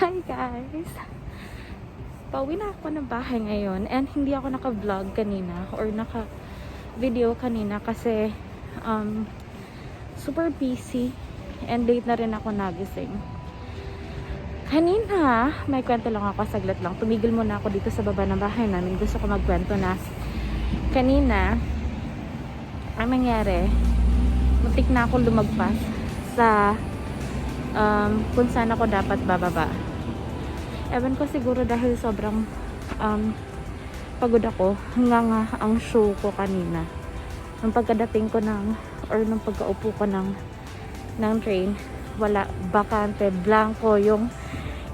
Hi guys! Pauwi na ako ng bahay ngayon and hindi ako naka-vlog kanina or naka-video kanina kasi super busy and late na rin ako nagising. Kanina, may kwento lang ako, saglit lang. Tumigil muna ako dito sa baba ng bahay namin. Gusto ko magkwento na kanina, ang nangyari, muntik na ako lumagpas sa kung saan ako dapat bababa. Ewan ko, siguro dahil sobrang pagod ako hanggang ang show ko kanina. Nung pagkadating ko nung pagkaupo ko ng train, wala, bakante, blanco yung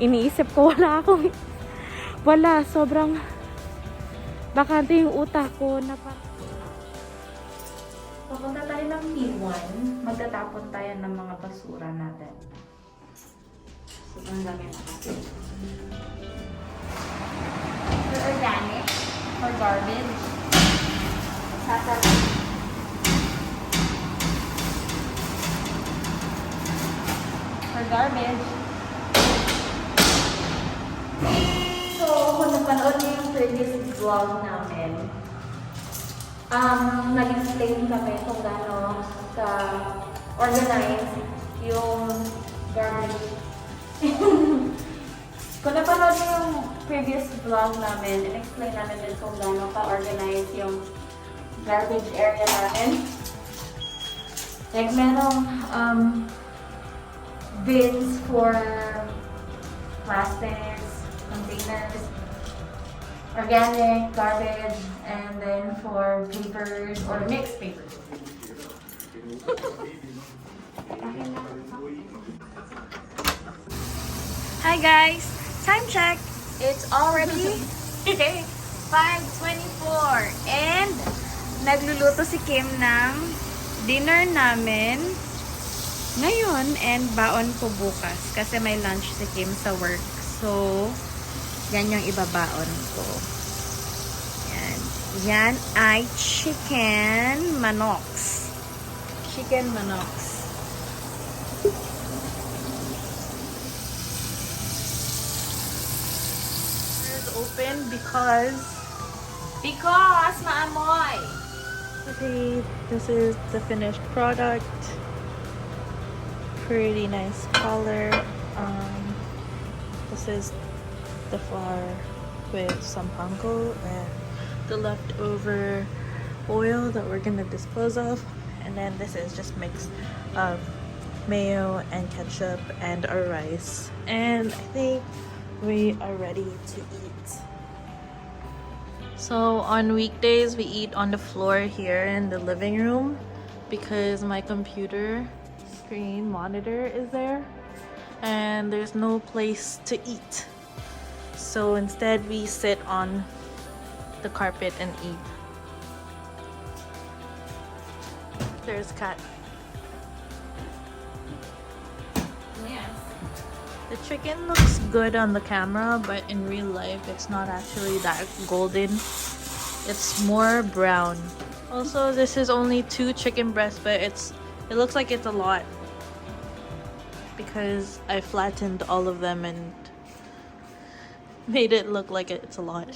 iniisip ko, wala, sobrang bakante yung utak ko na papunta tayo ng P1, magtatapon tayo ng mga basura natin. Sobrang dami na kasi. For organic, for garbage, sasarap. For garbage. So, kung napanood niyo yung previous vlog namin, nag-explain kami kung gaano ka-organize yung garbage. Kung napanood niyo yung previous vlog namin, in-explain namin din kung gaano ka-organize yung garbage area natin. Like, merong bins for plastics, containers, organic, garbage, and then for papers or mixed papers. Hi guys! Time check! It's already 5:24 and nagluluto si Kim ng dinner namin ngayon and baon ko bukas kasi may lunch si Kim sa work. So, yan yung ibabaon ko. Yan ay chicken manoks. Chicken manoks. It's open because maamoy. Okay, this is the finished product. Pretty nice color. This is the flour with some panko and the leftover oil that we're gonna dispose of, and then this is just mix of mayo and ketchup and our rice, and I think we are ready to eat. So on weekdays we eat on the floor here in the living room because my computer screen monitor is there and there's no place to eat. So instead we sit on the carpet and eat. There's cat. Yes. The chicken looks good on the camera, but in real life it's not actually that golden. It's more brown. Also, this is only 2 chicken breasts, but it looks like it's a lot because I flattened all of them and made it look like it's a lot.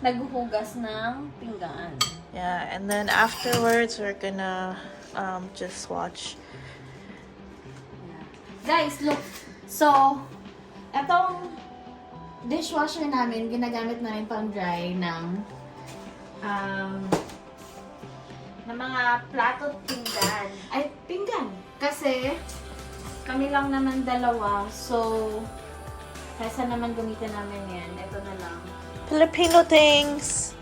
Naghuhugas ng pinggan. Yeah, and then afterwards we're gonna just watch. Guys, look. So, etong dishwasher namin, ginagamit namin pang dry ng mga plato at pinggan. Ay, pinggan. Kasi, kami lang naman dalawa. So, kaysa naman gamitin namin yan, ito na lang. Filipino things.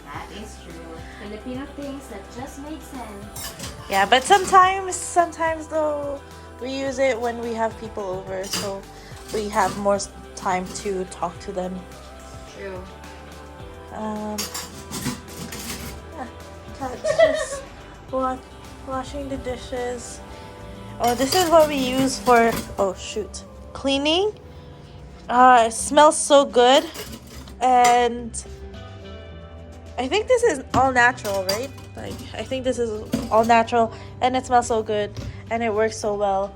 That is true. Filipino things that just make sense. Yeah, but sometimes though we use it when we have people over, so we have more time to talk to them. True. Just washing the dishes. Oh, this is what we use for cleaning. It smells so good, and I think this is all natural, right? Like, I think this is all natural, and it smells so good, and it works so well.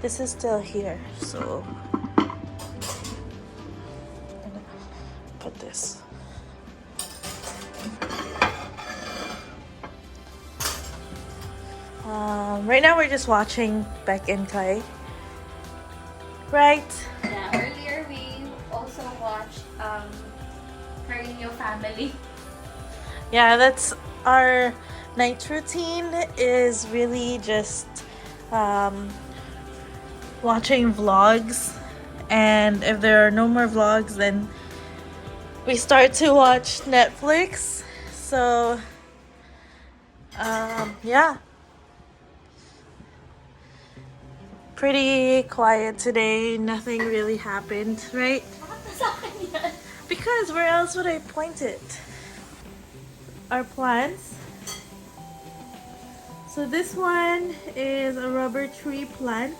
This is still here, so I'm gonna put this. Right now we're just watching Beck and Kai. Right? Yeah, earlier we also watched Carino Family. Yeah, that's our night routine, is really just watching vlogs, and if there are no more vlogs then we start to watch Netflix. So yeah, pretty quiet today, nothing really happened, right? Because where else would I point it? Our plants. So this one is a rubber tree plant.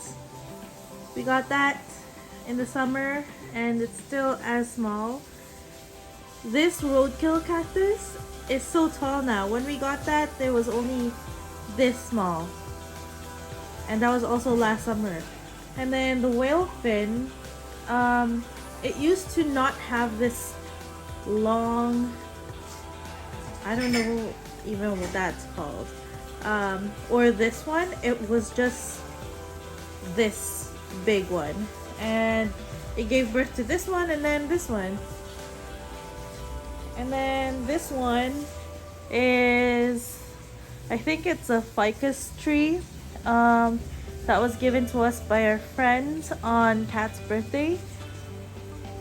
We got that in the summer and it's still as small. This roadkill cactus is so tall now. When we got that, there was only this small. And that was also last summer. And then the whale fin, it used to not have this long, I don't know even what that's called. Or this one, it was just this big one. And it gave birth to this one and then this one. And then this one is, I think it's a ficus tree that was given to us by our friends on Kat's birthday.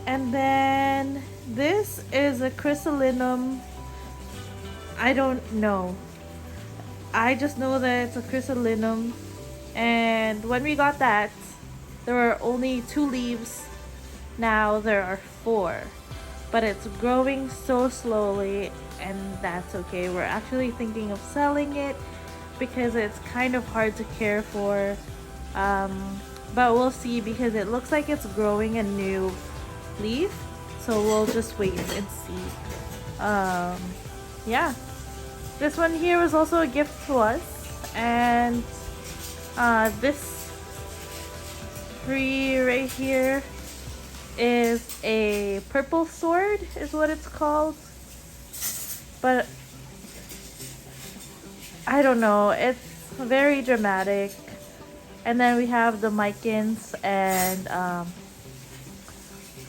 And then this is a chrysalinum. I don't know. I just know that it's a chrysalinum. And when we got that, there were only 2 leaves. Now there are 4. But it's growing so slowly, and that's okay. We're actually thinking of selling it because it's kind of hard to care for. But we'll see, because it looks like it's growing a new leaf. So we'll just wait and see. Yeah. This one here was also a gift to us. And this tree right here is a purple sword, is what it's called. But I don't know, it's very dramatic. And then we have the mycins and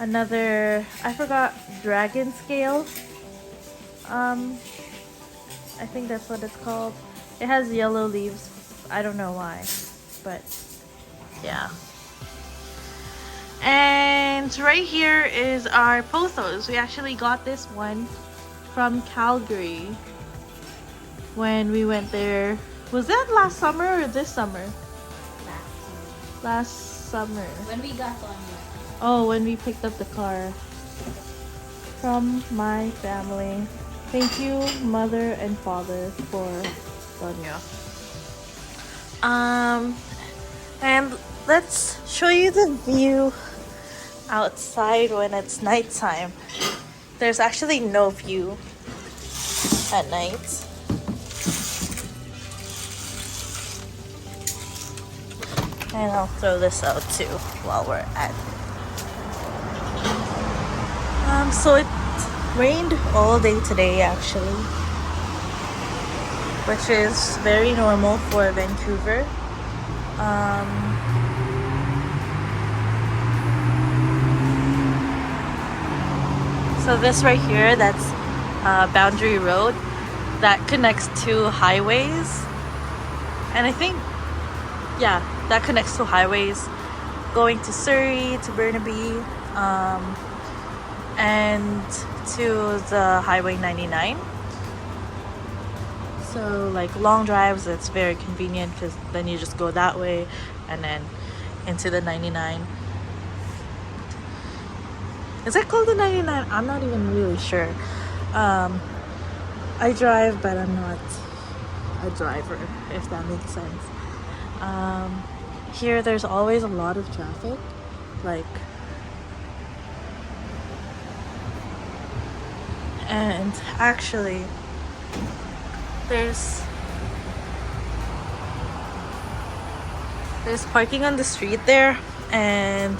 another, I forgot, dragon scale. I think that's what it's called. It has yellow leaves. I don't know why, but yeah. And right here is our pothos. We actually got this one from Calgary when we went there. Was that last summer or this summer? Last summer. When we got on. Oh, when we picked up the car. From my family. Thank you, mother and father, for Sonia. And let's show you the view outside when it's nighttime. There's actually no view at night. And I'll throw this out too while we're at it. So it rained all day today actually, which is very normal for Vancouver. So this right here, that's Boundary Road that connects 2 highways. And I think, yeah, that connects 2 highways going to Surrey, to Burnaby, and to the Highway 99. So like long drives, it's very convenient because then you just go that way and then into the 99. Is it called the 99? I'm not even really sure. I drive, but I'm not a driver, if that makes sense. Here there's always a lot of traffic, like, and actually There's parking on the street there, and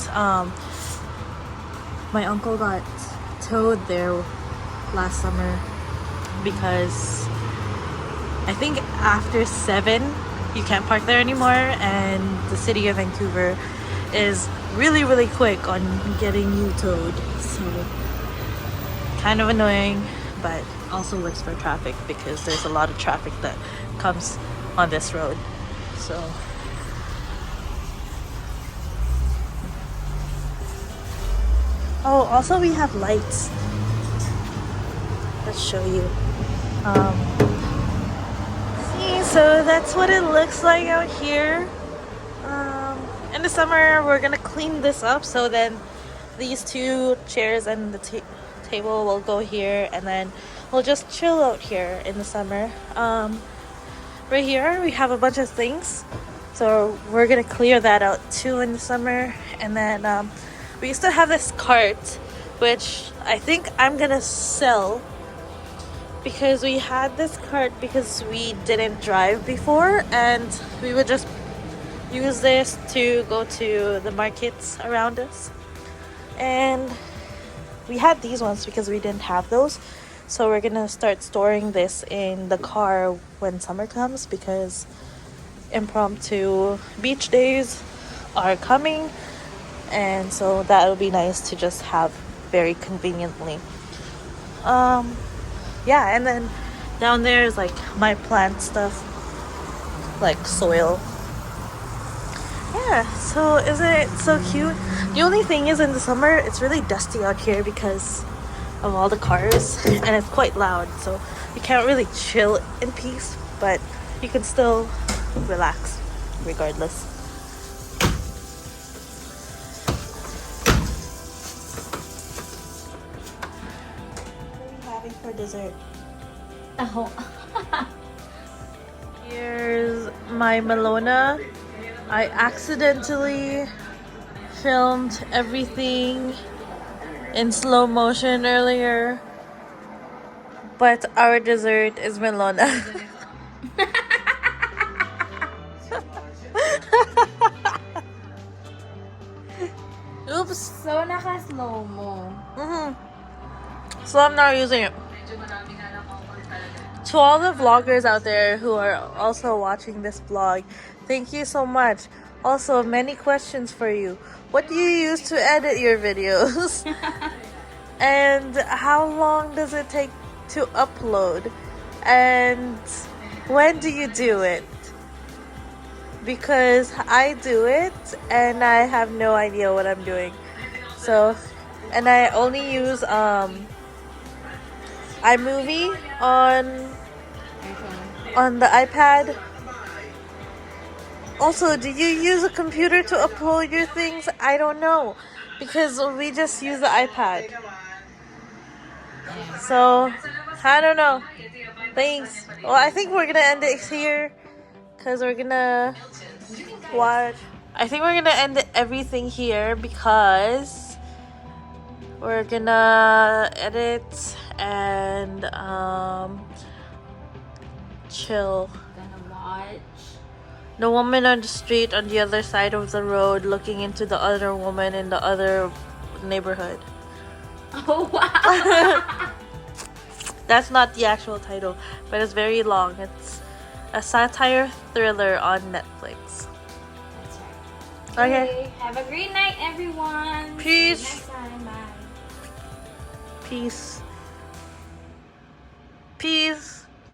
my uncle got towed there last summer because I think after 7 you can't park there anymore, and the city of Vancouver is really quick on getting you towed, so kind of annoying, but also works for traffic because there's a lot of traffic that comes on this road. So oh, also we have lights. Let's show you. See, so that's what it looks like out here. In the summer we're gonna clean this up, so then these 2 chairs and the table will go here, and then we'll just chill out here in the summer. Right here we have a bunch of things, so we're gonna clear that out too in the summer. And then we used to have this cart, which I think I'm gonna sell, because we had this cart because we didn't drive before, and we would just use this to go to the markets around us. And we had these ones because we didn't have those, so we're gonna start storing this in the car when summer comes, because impromptu beach days are coming, and so that would be nice to just have very conveniently. Yeah, and then down there is like my plant stuff, like soil. Yeah, so isn't it so cute? The only thing is, in the summer it's really dusty out here because of all the cars, and it's quite loud, so you can't really chill in peace, but you can still relax regardless. What are we having for dessert? Oh. Here's my Melona. I accidentally filmed everything in slow motion earlier, but our dessert is Melona. Oops. So, naka-slow mo. So I'm not using it. To all the vloggers out there who are also watching this vlog, thank you so much. Also, many questions for you. What do you use to edit your videos? And how long does it take to upload? And when do you do it? Because I do it and I have no idea what I'm doing. So, and I only use iMovie on the iPad. Also, do you use a computer to upload your things? I don't know, because we just use the iPad. So, I don't know. Thanks. Well, I think we're gonna end it here, because we're gonna watch. I think we're gonna end everything here because we're gonna edit and chill. Gonna watch The woman on the street on the other side of the road looking into the other woman in the other neighborhood. Oh, wow. That's not the actual title, but it's very long. It's a satire thriller on Netflix. That's right. Okay. Have a great night, everyone. Peace. See you next time. Bye. Peace. Peace.